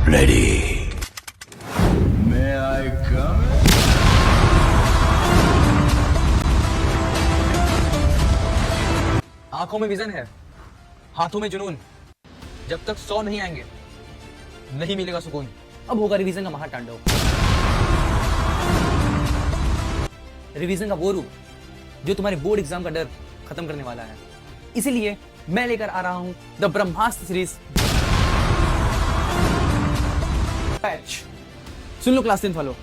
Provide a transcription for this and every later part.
ready. May I come in? आंखों में vision है, हाथों में जुनून। जब तक 100 नहीं आएंगे नहीं मिलेगा सुकून। अब होगा रिवीजन का महातांडव। रिवीजन का वो रूप जो तुम्हारे बोर्ड एग्जाम का डर खत्म करने वाला है। इसीलिए मैं लेकर आ रहा हूं the Brahmastra series batch. Soon low class 10 वालों,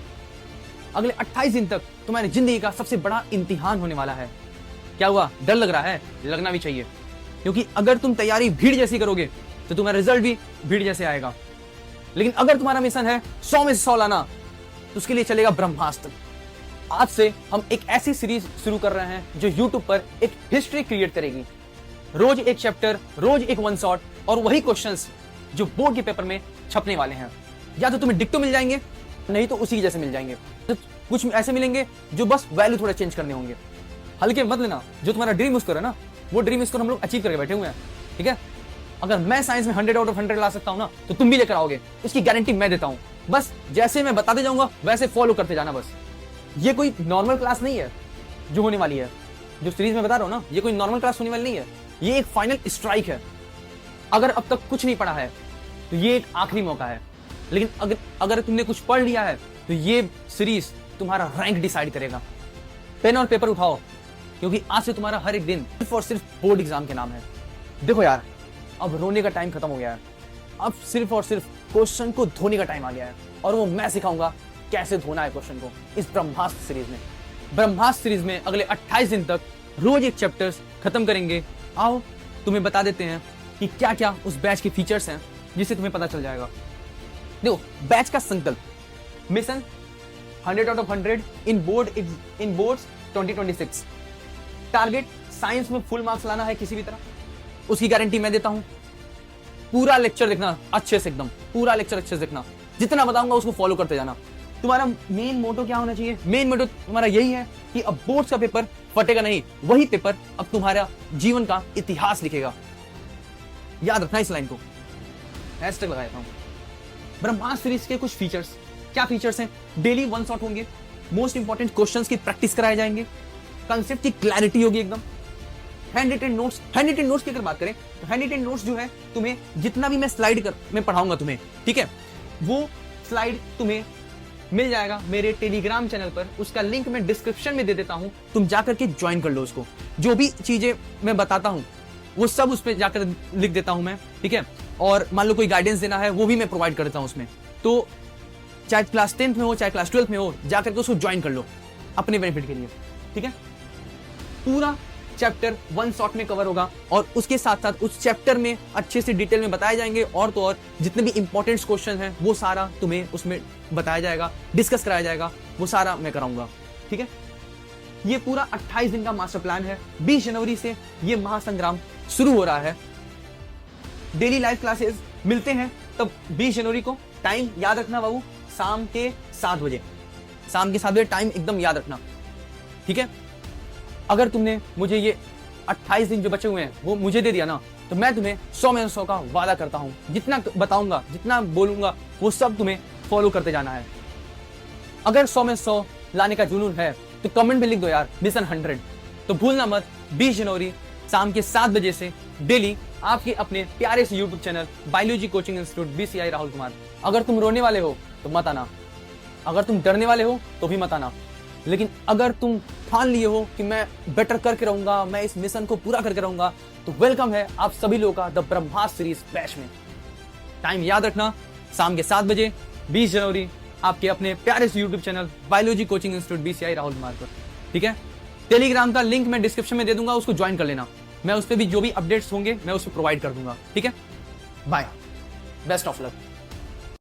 अगले 28 दिन तक तुम्हारी जिंदगी का सबसे बड़ा इम्तिहान होने वाला है। क्या हुआ, डर लग रहा है? लगना भी चाहिए, क्योंकि अगर तुम तैयारी भीड़ जैसी करोगे तो तुम्हारा रिजल्ट भी भीड़ जैसे आएगा। लेकिन अगर तुम्हारा मिशन है 100 में से 100 लाना, तो उसके लिए चलेगा ब्रह्मास्त्र। आज से हम एक ऐसी सीरीज शुरू कर रहे हैं जो YouTube पर एक हिस्ट्री क्रिएट करेगी। रोज एक चैप्टर, रोज एक वन शॉट, और वही क्वेश्चंस जो बोर्ड के पेपर में छपने वाले हैं। या तो तुम्हें डिक्टो मिल जाएंगे, नहीं तो उसी जैसे मिल जाएंगे। तो कुछ ऐसे मिलेंगे जो बस वैल्यू थोड़ा चेंज करने होंगे। हल्के मत लेना। जो तुम्हारा ड्रीम स्कोर है ना, वो ड्रीम स्कोर हम लोग अचीव करके बैठे हुए हैं, ठीक है। अगर मैं साइंस में 100 आउट ऑफ 100 ला सकता हूं ना, तो तुम भी लेकर आओगे, इसकी गारंटी मैं देता हूं। बस जैसे मैं बताते जाऊंगा वैसे फॉलो करते जाना। बस ये कोई नॉर्मल क्लास नहीं है जो होने वाली है। जो सीरीज में बता रहा हूं ना, ये कोई नॉर्मल क्लास होने वाली नहीं है। ये एक फाइनल स्ट्राइक है। अगर अब तक कुछ नहीं पढ़ा है तो ये एक आखिरी मौका है। लेकिन अगर तुमने कुछ पढ़ लिया है तो ये सीरीज तुम्हारा रैंक डिसाइड करेगा। पेन और पेपर उठाओ, क्योंकि आज से तुम्हारा हर एक दिन सिर्फ और सिर्फ बोर्ड एग्जाम के नाम है। देखो यार, अब रोने का टाइम खत्म हो गया है। अब सिर्फ और सिर्फ क्वेश्चन को धोने का टाइम आ गया है, और वो मैं सिखाऊंगा कैसे धोना है क्वेश्चन को इस ब्रह्मास्त्र सीरीज में। ब्रह्मास्त्र सीरीज में अगले 28 दिन तक रोज एक चैप्टर्स खत्म करेंगे। आओ तुम्हें बता देते हैं कि क्या क्या उस बैच के फीचर्स हैं, जिससे तुम्हें पता चल जाएगा। देखो, बैच का संकल्प, mission 100 out of 100 in boards 2026। Target science में फुल मार्क्स लाना है किसी भी तरह, उसकी गारंटी मैं देता हूं। पूरा लेक्चर देखना अच्छे से, एकदम पूरा लेक्चर अच्छे से देखना। जितना बताऊंगा उसको फॉलो करते जाना। तुम्हारा मेन मोटो क्या होना चाहिए? मेन मोटो तुम्हारा यही है कि अब बोर्ड्स का पेपर फटेगा नहीं, वही पेपर अब तुम्हारा जीवन का इतिहास लिखेगा। याद रखना इस लाइन को, हैशटैग लगाया हूं। ब्रह्मास्त्र सीरीज के कुछ फीचर्स, क्या फीचर्स हैं? डेली वन शॉट होंगे, मोस्ट इंपॉर्टेंट क्वेश्चंस की प्रैक्टिस कराए जाएंगे, कंसेप्ट की क्लैरिटी होगी एकदम। हैंड रिटन नोट्स की अगर बात करें तो हैंड रिटन नोट्स जो है, तुम्हें जितना भी मैं स्लाइड में पढ़ाऊंगा तुम्हें, ठीक है, वो स्लाइड तुम्हें मिल जाएगा मेरे टेलीग्राम चैनल पर। उसका लिंक मैं डिस्क्रिप्शन में दे देता हूं, तुम जाकर के ज्वाइन कर लो उसको। जो भी चीजें मैं बताता हूं वो सब उस पर जाकर लिख देता हूं मैं, ठीक है। और मान लो कोई गाइडेंस देना है, वो भी मैं प्रोवाइड करता हूं उसमें। तो चाहे क्लास 10th में हो चाहे क्लास 12th में हो, जाकर के उसको ज्वाइन कर लो अपने बेनिफिट के लिए, ठीक है। पूरा चैप्टर वन शॉट में कवर होगा, और उसके साथ साथ उस चैप्टर में अच्छे से डिटेल में बताए जाएंगे। और तो और जितने भी इंपॉर्टेंट क्वेश्चन हैं वो सारा तुम्हें उसमें बताया जाएगा, डिस्कस कराया जाएगा, वो सारा मैं कराऊंगा, ठीक है। ये पूरा 28 दिन का मास्टर प्लान है। 20 जनवरी से ये महासंग्राम शुरू हो रहा है। डेली लाइव क्लासेस मिलते हैं तब 20 जनवरी को। टाइम याद रखना बाबू, शाम के 7 बजे। शाम के 7 बजे टाइम एकदम याद रखना, ठीक है। अगर तुमने मुझे ये 28 दिन जो बचे हुए हैं वो मुझे दे दिया ना, तो मैं तुम्हें 100 में 100 का वादा करता हूं। जितना बताऊंगा, जितना बोलूंगा, वो सब तुम्हें फॉलो करते जाना है। अगर 100 में 100 लाने का जुनून है तो कमेंट में लिख दो यार मिशन 100। तो भूलना मत, 20 जनवरी शाम के 7 बजे से डेली आपके अपने प्यारे से YouTube channel biology coaching institute BCI Rahul Kumar. अगर तुम रोने वाले हो तो मत आना, अगर तुम डरने वाले हो तो भी मत आना। लेकिन अगर तुम ठान लिए हो कि मैं बेटर करके रहूंगा, मैं इस मिशन को पूरा करके रहूंगा, तो वेलकम है आप सभी लोगों का द ब्रह्मास्त्र सीरीज बैच में। टाइम याद रखना, शाम के 7 बजे 20 जनवरी आपके अपने प्यारे से YouTube channel biology coaching institute BCI Rahul Kumar पर, ठीक है। टेलीग्राम का लिंक मैं डिस्क्रिप्शन में दे दूंगा, उसको ज्वाइन कर लेना। मैं उस पर भी जो भी अपडेट्स होंगे मैं उसको प्रोवाइड कर दूंगा, ठीक है। Bye, best of luck.